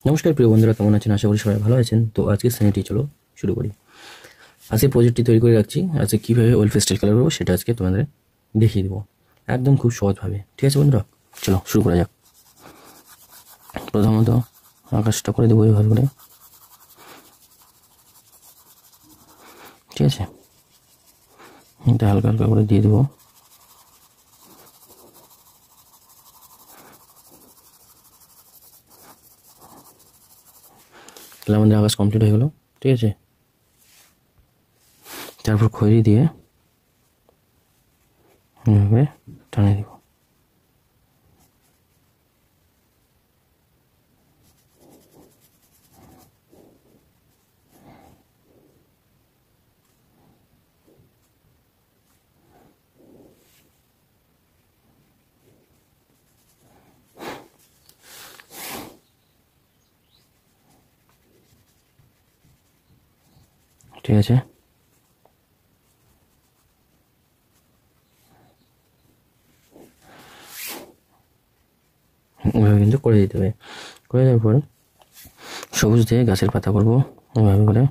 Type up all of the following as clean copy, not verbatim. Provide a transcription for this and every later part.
নমস্কার প্রিয় বন্ধুরা, কেমন আছেন? আশা করি সবাই ভালো আছেন। তো আজকের শ্রেণীটি চলো শুরু করি। আজকে প্রজেক্টটি তৈরি করে রাখছি। আজকে কীভাবে ওয়েল পেস্টেল কালার করবো সেটা আজকে তোমাদের দেখিয়ে দেবো, একদম খুব সহজভাবে। ঠিক আছে বন্ধুরা, চলো শুরু করা যাক। প্রথমত আকাশটা করে দেবো এভাবে করে। ঠিক আছে, এটা হালকা হালকা করে দিয়ে দেবো। তাহলে আমাদের আকাশ কমপ্লিট হয়ে গেলো। ঠিক আছে, তারপর খয়েরি দিয়ে এভাবে টানিয়ে দিব। ঠিক আছে, এভাবে কিন্তু করে দিতে হবে। করে দেওয়ার পর সবুজ দিয়ে গাছের পাতা করবো এভাবে করে।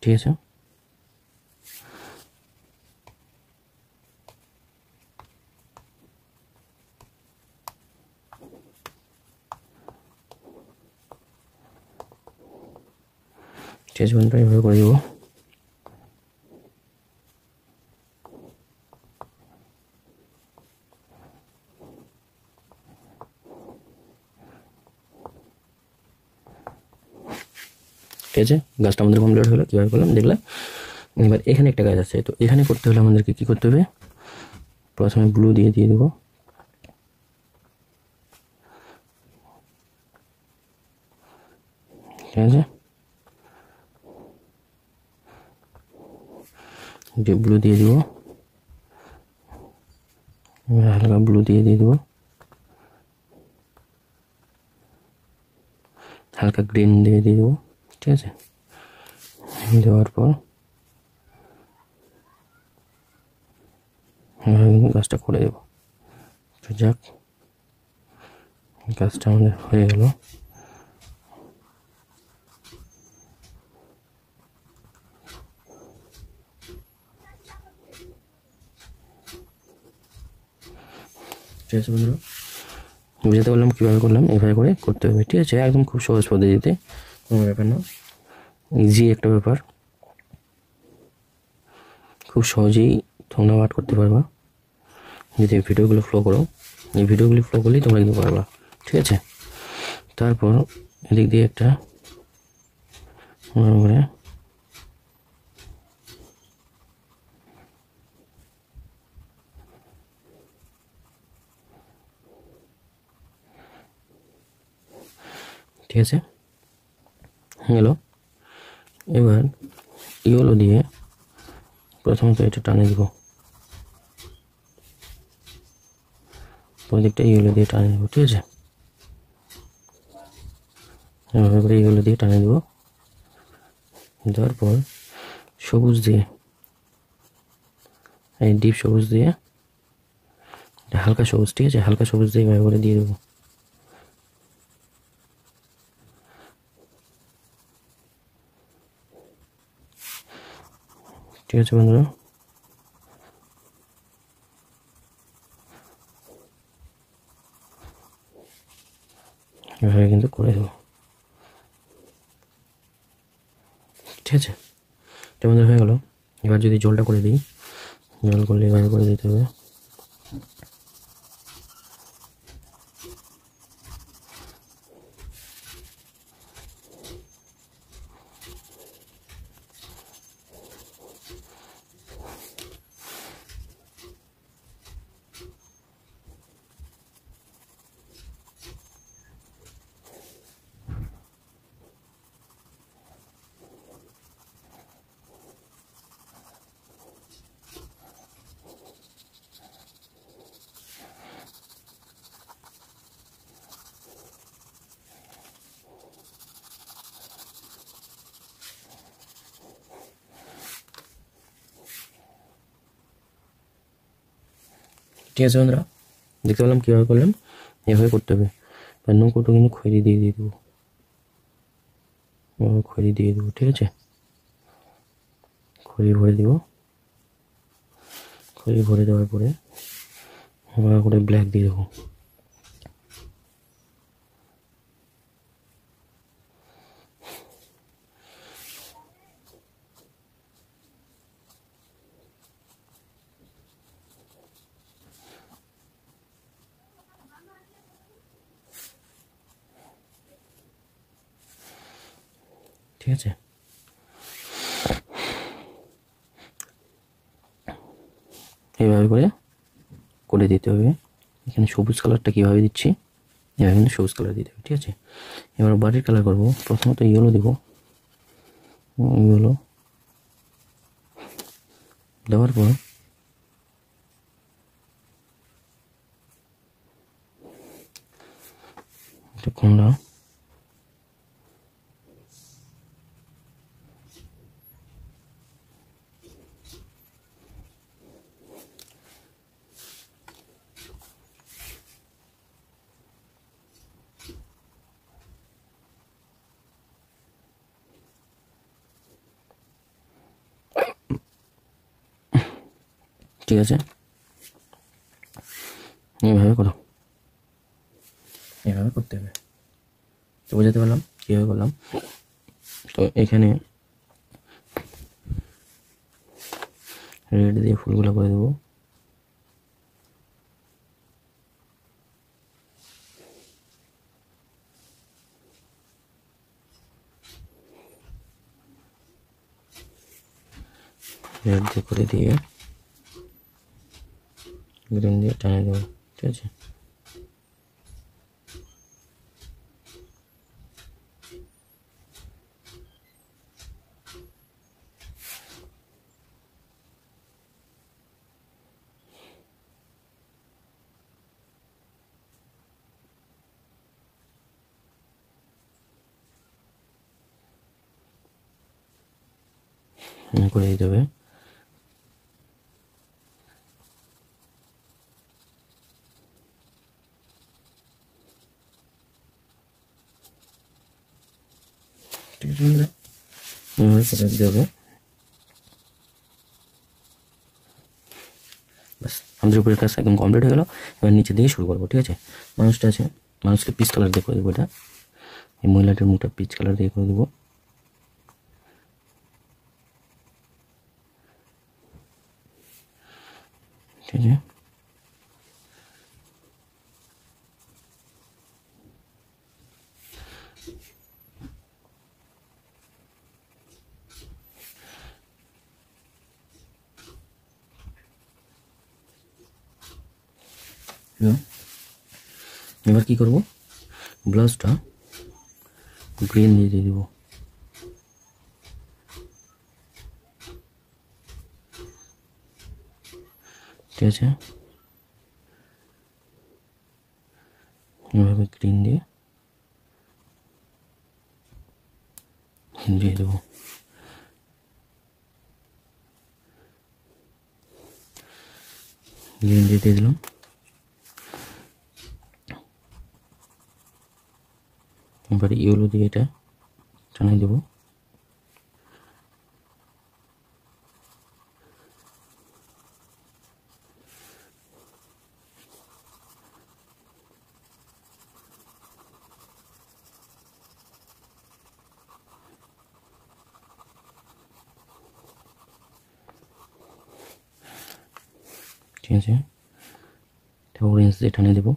ঠিক আছে, ঠিক আছে বন্ধুরা, এভাবে করে দেবো। ঠিক আছে, গাছটা আমাদের কমপ্লিট হলো। কীভাবে করলাম দেখলাম। এবার এখানে একটা গাছ আছে, তো এখানে করতে হলে আমাদেরকে কী করতে হবে? প্রথমে ব্লু দিয়ে দেবো। ঠিক আছে, ব্লু দিয়ে দিব। হালকা ব্লু দিয়ে দেবো। হালকা গ্রিন দিয়ে দেবো। ঠিক আছে, দেওয়ার পর গাছটা করে দেবো। তো যাক, গাছটা আমাদের হয়ে গেল। ঠিক আছে বন্ধুরা, বুঝাতে পারলাম কীভাবে করলাম। এভাবে করে করতে হবে। ঠিক আছে, একদম খুব সহজ পদ্ধতিতে, কোনো ব্যাপার না, ইজি একটা ব্যাপার। খুব সহজেই তোমরা আর্ট করতে পারবা যদি এই ভিডিওগুলো ফলো করো। এই ভিডিওগুলি ফলো করলেই তোমরা কিন্তু পারবা। ঠিক আছে, তারপর এদিক দিয়ে একটা করে ঠিক আছে গেল। এবার ইয়েলো দিয়ে প্রথমত এটা টানে দিব। প্রত্যেকটা ইয়েলো দিয়ে টানে দেবো। ঠিক আছে, এভাবে করে ইয়েলো দিয়ে টানে দেবো। দেওয়ার পর সবুজ দিয়ে, এই ডিপ সবুজ দিয়ে, হালকা সবুজ, ঠিক আছে, হালকা সবুজ দিয়ে এভাবে করে দিয়ে দেবো। ঠিক আছে বন্ধুরা, এভাবে কিন্তু করে দেবো। ঠিক আছে, এটা আমাদের হয়ে গেল। এবার যদি জলটা করে দিই, জল করলে এভাবে করে দিতে হবে। ঠিক আছে বন্ধুরা, দেখতে পেলাম কীভাবে করলাম, এভাবে করতে হবে। নৌকোটা কিন্তু খৈরি দিয়ে দেবো, খৈরি দিয়ে দেবো, ঠিক আছে, খৈরি ভরে দেবো। খৈরি ভরে দেওয়ার পরে ভালো করে ব্ল্যাক দিয়ে দেবো। ঠিক আছে, এইভাবে করে দিতে হবে। এখানে সবুজ কালারটা কীভাবে দিচ্ছি, এভাবে কিন্তু সবুজ কালার দিতে হবে, ঠিক আছে। এবার বাড়ির কালার করবো, প্রথমত ইয়েলো দেবো। ইয়েলো দেওয়ার পর কমলা, ঠিক আছে, এইভাবে করো, এভাবে করতে হবে। তো বোঝাতে পারলাম কীভাবে করলাম। তো এখানে রেড দিয়ে ফুলগুলো করে দেবো। রেড দিয়ে করে দিয়ে গ্রিন দিয়ে টানে দেবো, ঠিক আছে। করে দিতে হবে। ঠিক আছে, করে দিতে হবে। ব্যাস, আমাদের উপরের কাজ একদম কমপ্লিট হয়ে গেল। এবার নিচে দিয়ে শুরু করবো, ঠিক আছে। মানুষটা আছে, মানুষকে পিচ কালার দিয়ে করে দেবো। এটা এই মহিলাটার মুখটা পিচ কালার দিয়ে করে দেবো। ঠিক আছে, এবার কি করব, ব্লাউজটা গ্রিন দিয়ে দিব। ঠিক আছে, এভাবে গ্রিন দিয়ে দেবো। গ্রিন দিয়ে দিলাম। এবারে ইয়েলো দিয়ে এটা টানিয়ে দেবো। ঠিক আছে, অরেঞ্জ দিয়ে টানিয়ে দেবো।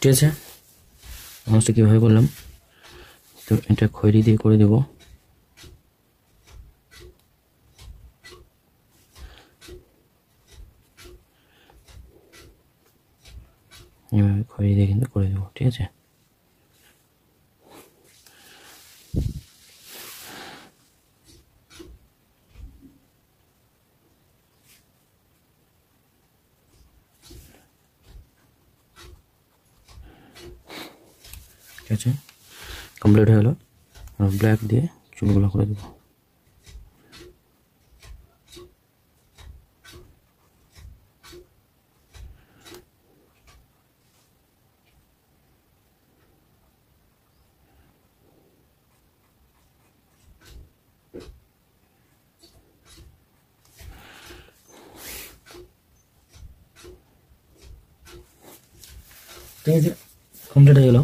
ঠিক আছে, মানুষটা কীভাবে করলাম, তো এটা খয়েরি দিয়ে করে দেবো। এভাবে খয়েরি দিয়ে কিন্তু করে দেবো। ঠিক আছে, ঠিক আছে, কমপ্লিট হয়ে গেলো। আর ব্ল্যাক দিয়ে চুলগুলো করে দেবো। ঠিক আছে, কমপ্লিট হয়ে গেল।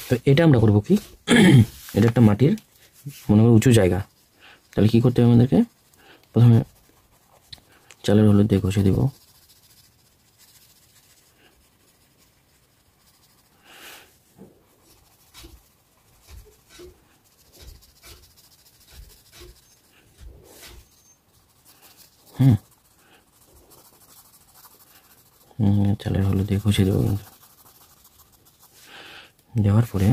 তো এটা আমরা করবো কি, এটা একটা মাটির মনে করো উঁচু জায়গা, তাহলে কী করতে হবে আমাদেরকে, প্রথমে চালের হলুদ দিয়ে ঘষে দেবো। চালের হলুদ দিয়ে ঘষে দেবো। কিন্তু দেওয়ার পরে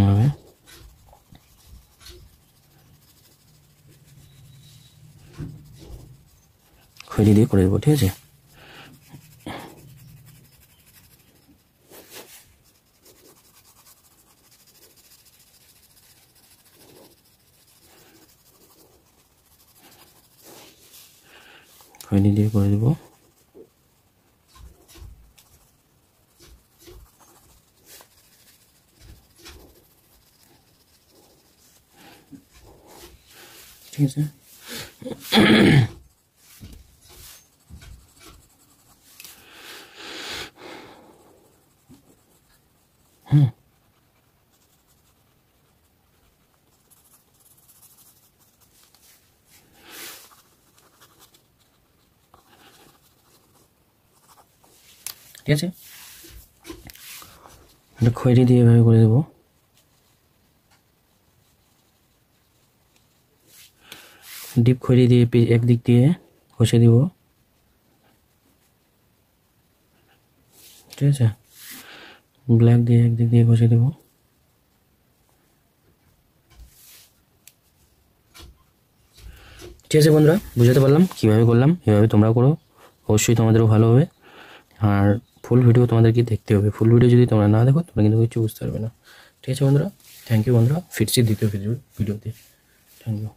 হবে খৈরি দিয়ে করে দেবো। ঠিক আছে, খৈরি দিয়ে করে দেবো। ঠিক আছে, ঠিক আছে, এটা খয়েরি দিয়ে এভাবে করে দেবো। ডিপ খয়েরি দিয়ে একদিক দিয়ে ঘষে দিব। ঠিক আছে, ব্ল্যাক দিয়ে একদিক দিয়ে ঘষে দেবো। ঠিক আছে বন্ধুরা, বুঝাতে পারলাম কীভাবে করলাম, এভাবে তোমরাও করো, অবশ্যই তোমাদেরও ভালো হবে। আর ফুল ভিডিও তোমাদেরকে দেখতে হবে, ফুল ভিডিও যদি তোমরা না দেখো তোমরা কিন্তু কিছু বুঝতে পারবে না। ঠিক আছে বন্ধুরা, থ্যাংক ইউ বন্ধুরা, ফিরছি দ্বিতীয় ভিডিওতে। Thank you.